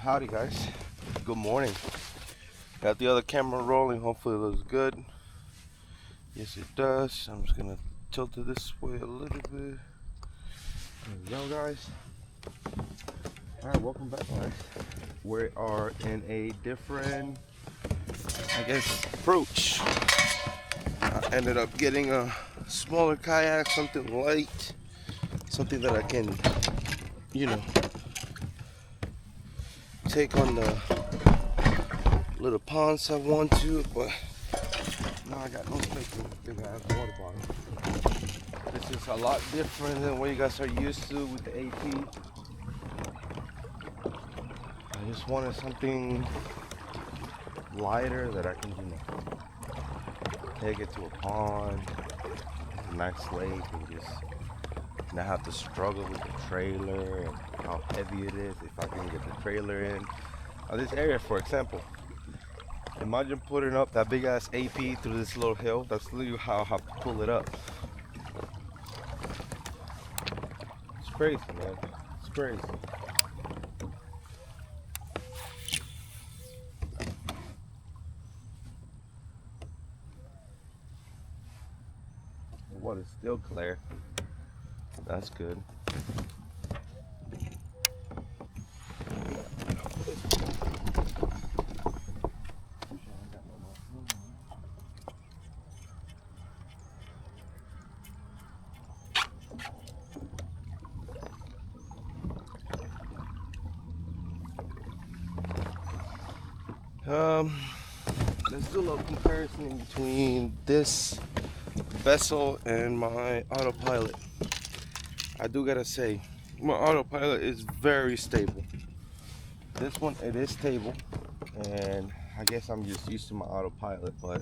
Howdy guys, good morning. Got the other camera rolling, hopefully it looks good. Yes it does. I'm just gonna tilt it this way a little bit. There we go guys. Alright, welcome back guys. We are in a different, I guess, approach. I ended up getting a smaller kayak, something light, something that I can, take on the little ponds I want to, but now I got no space for a big ass water bottle. This is a lot different than what you guys are used to with the AP. I just wanted something lighter that I can, take it to a pond, a nice lake, and just not have to struggle with the trailer and how heavy it is if I can get the trailer in. This area, for example, imagine putting up that big ass AP through this little hill. That's literally how I have to pull it up. It's crazy, man. It's crazy. The water's still clear. That's good. Let's do a little comparison between this vessel and my autopilot. I do gotta say, my autopilot is very stable. This one, it is stable, and I guess I'm just used to my autopilot, but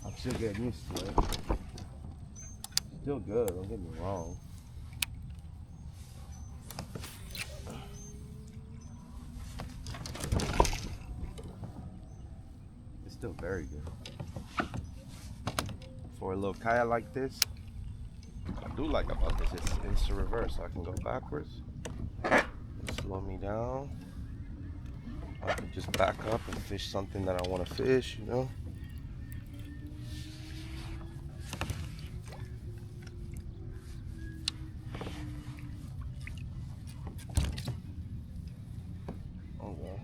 I'm still getting used to it. Still good, don't get me wrong. It's still very good. For a little kayak like this, I do like about this, it's instant reverse, so I can go backwards. Slow me down. I can just back up and fish something that I want to fish, Oh well.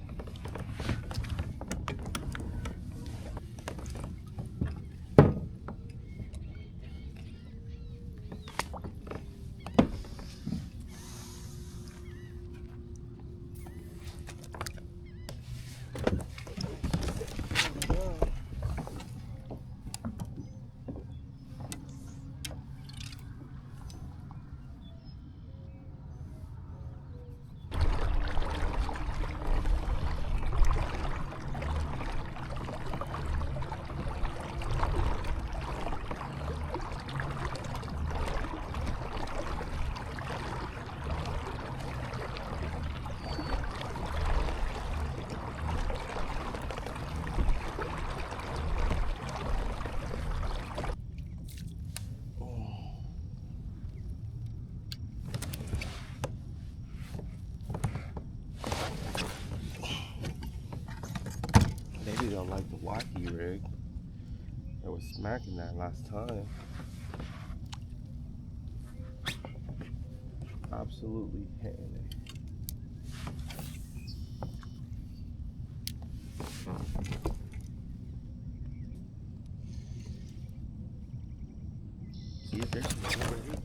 Maybe they don't like the wacky rig. They was smacking that last time. Absolutely hitting it. See if there's some over here.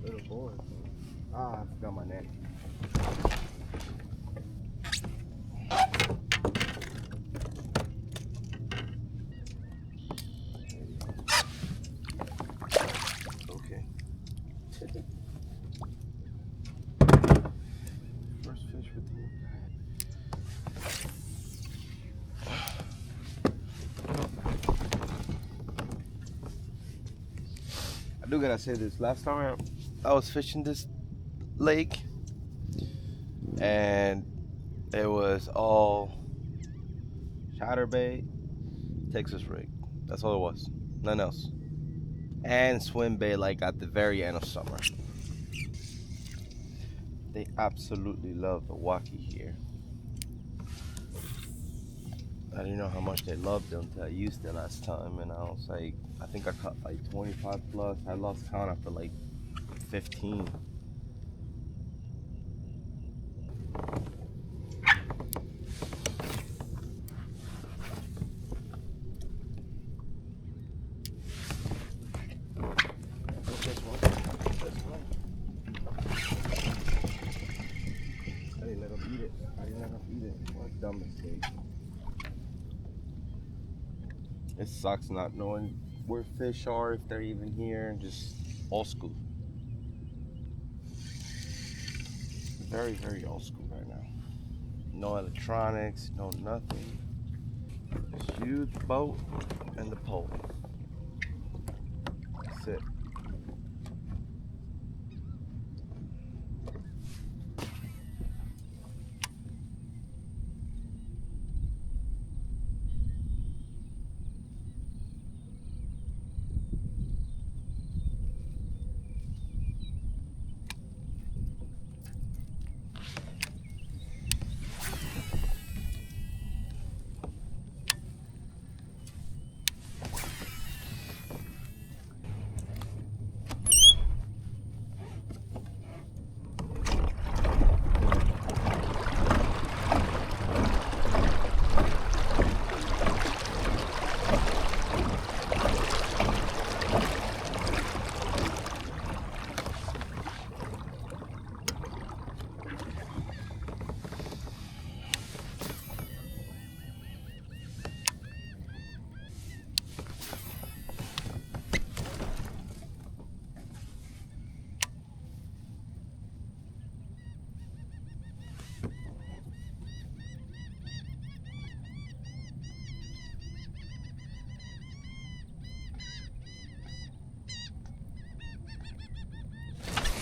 Little boy. I forgot my net. Okay. First fish with the I do gotta say this. Last time I was fishing this lake, and it was all chatterbait, Texas rig. That's all it was. Nothing else. and swim bait like at the very end of summer. They absolutely love the wacky here. I didn't know how much they loved them until I used it last time, and I was like, I think I caught like 25 plus. I lost count after like 15. I didn't let him eat it. What a dumb mistake. It sucks not knowing where fish are, if they're even here. Just old school. Very, very old school right now. No electronics, no nothing. Just use the boat and the pole. That's it.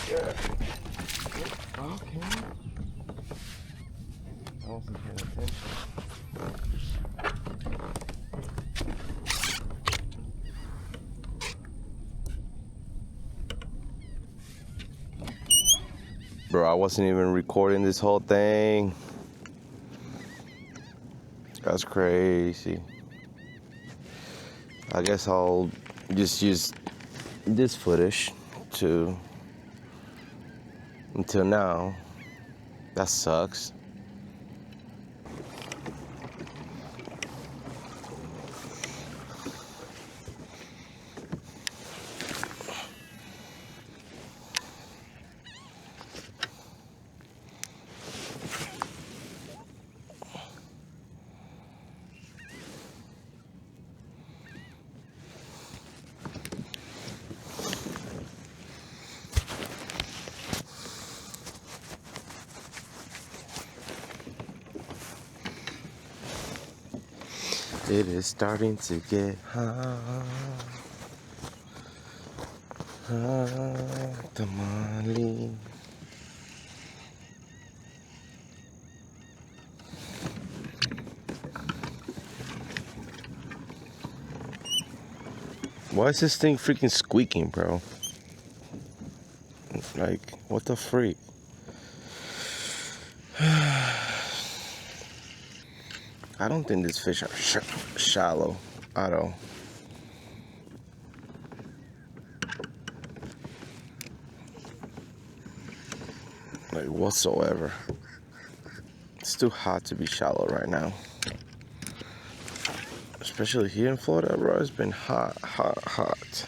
Yeah. Okay. I wasn't paying attention. Bro, I wasn't even recording this whole thing. That's crazy. I guess I'll just use this footage to until now. That sucks. It is starting to get hot. Tamale. Why is this thing freaking squeaking, bro? Like, what the freak? I don't think these fish are shallow at all. Like, whatsoever. It's too hot to be shallow right now. Especially here in Florida, bro. It's been hot, hot, hot.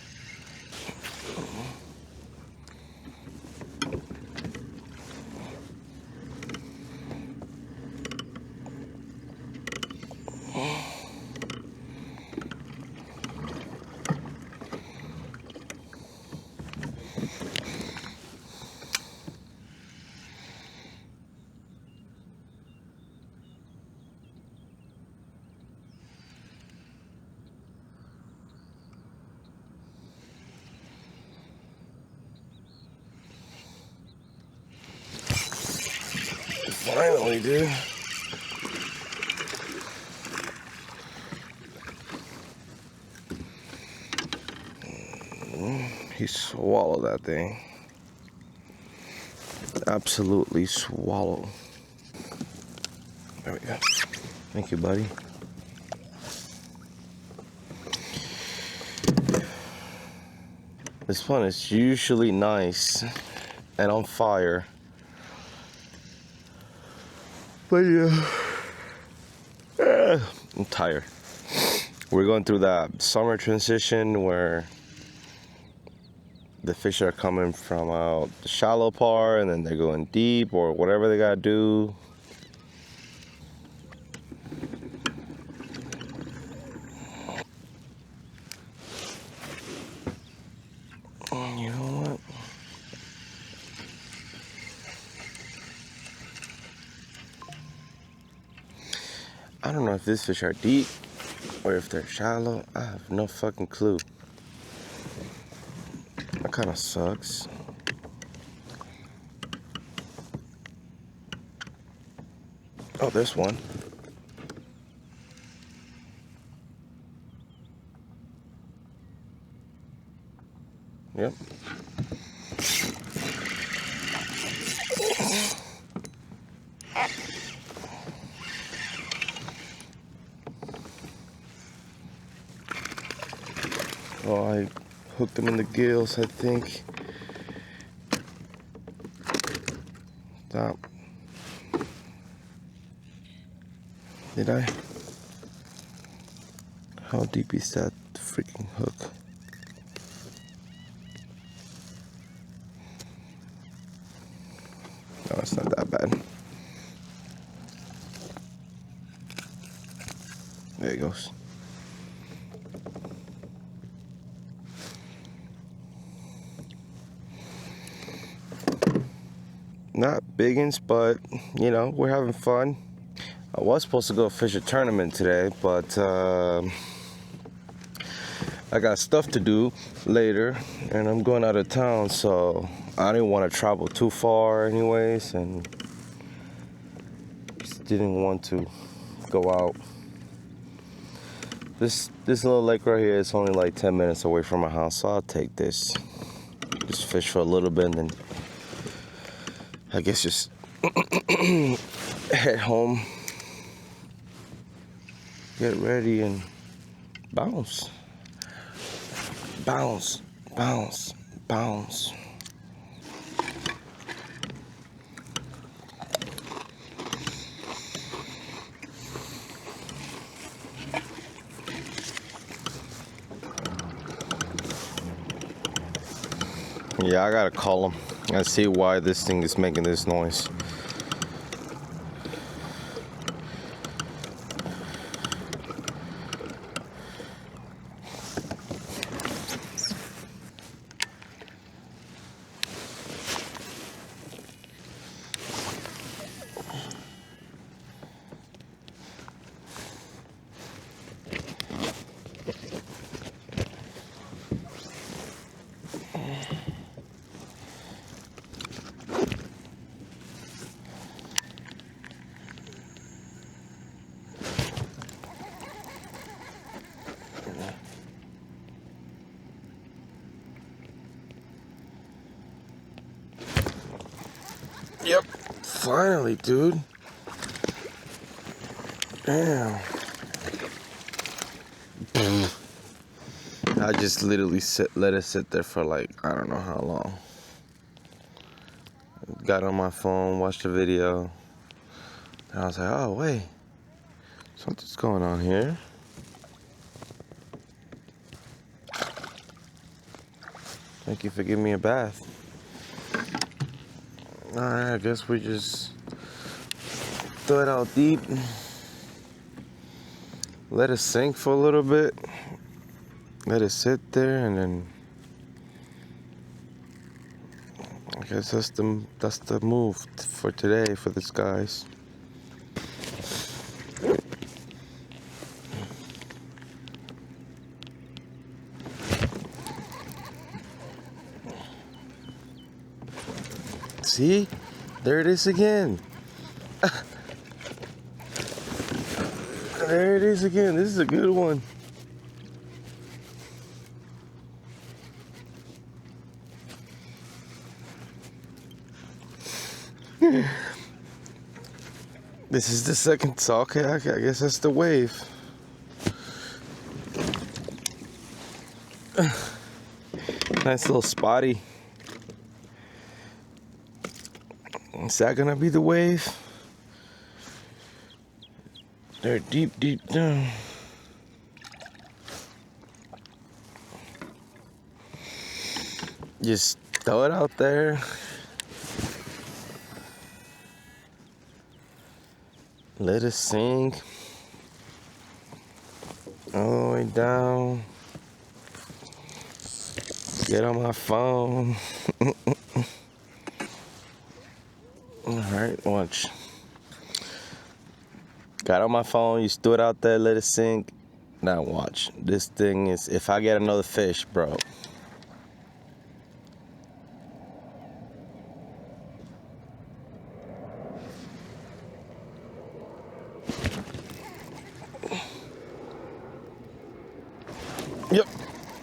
Finally, dude. He swallowed that thing. Absolutely swallow. There we go. Thank you, buddy. This one is usually nice and on fire. But yeah, I'm tired. We're going through that summer transition where the fish are coming from out the shallow part and then they're going deep or whatever they gotta do. You know what? I don't know if these fish are deep or if they're shallow. I have no fucking clue. That kind of sucks. Oh, there's one. Yep. Oh, I hooked them in the gills, I think. Stop. Did I? How deep is that freaking hook? No, it's not that bad. There it goes. Not biggins, but you know, we're having fun. I was supposed to go fish a tournament today, but I got stuff to do later and I'm going out of town, so I didn't want to travel too far anyways, and just didn't want to go out. This little lake right here is only like 10 minutes away from my house, so I'll take this. Just fish for a little bit and then I guess just head home, get ready and bounce. Bounce, bounce, bounce. Yeah, I gotta call him and see why this thing is making this noise. Yep, finally, dude. Damn. I just literally let it sit there for like, I don't know how long. Got on my phone, watched the video, and I was like, oh wait, something's going on here. Thank you for giving me a bath. Alright, I guess we just throw it out deep, let it sink for a little bit, let it sit there, and then I guess that's the move for today for this guys. See? There it is again. There it is again. This is a good one. This is the second saw kayak. I guess that's the wave. Nice little spotty. Is that gonna be the wave? They're deep, deep down. Just throw it out there. Let it sink all the way down. Get on my phone. Alright, watch. Got on my phone, you threw it out there, let it sink. Now watch. This thing is, if I get another fish, bro. Yep,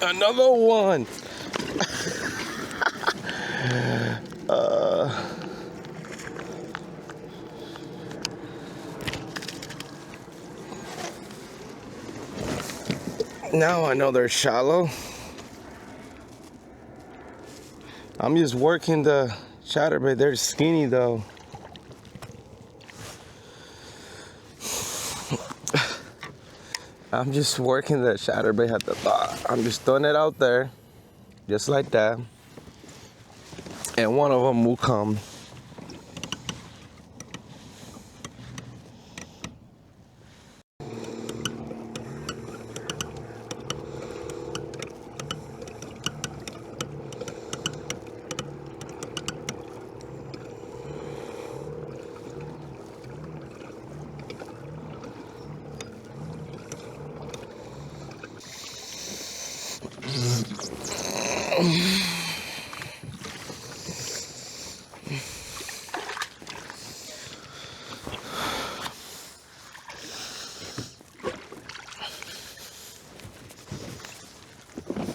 another one. Now I know they're shallow. I'm just working the chatterbait. They're skinny though. I'm just working the chatterbait at the bottom. I'm just throwing it out there, just like that. And one of them will come.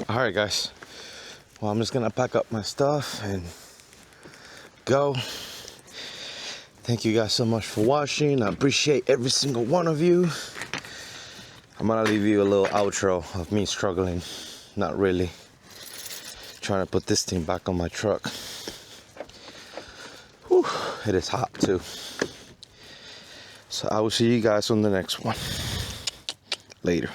All right, guys. Well, I'm just gonna pack up my stuff and go. Thank you guys so much for watching. I appreciate every single one of you. I'm gonna leave you a little outro of me struggling. Not really. Trying to put this thing back on my truck. Whew, it is hot too. So I will see you guys on the next one. Later.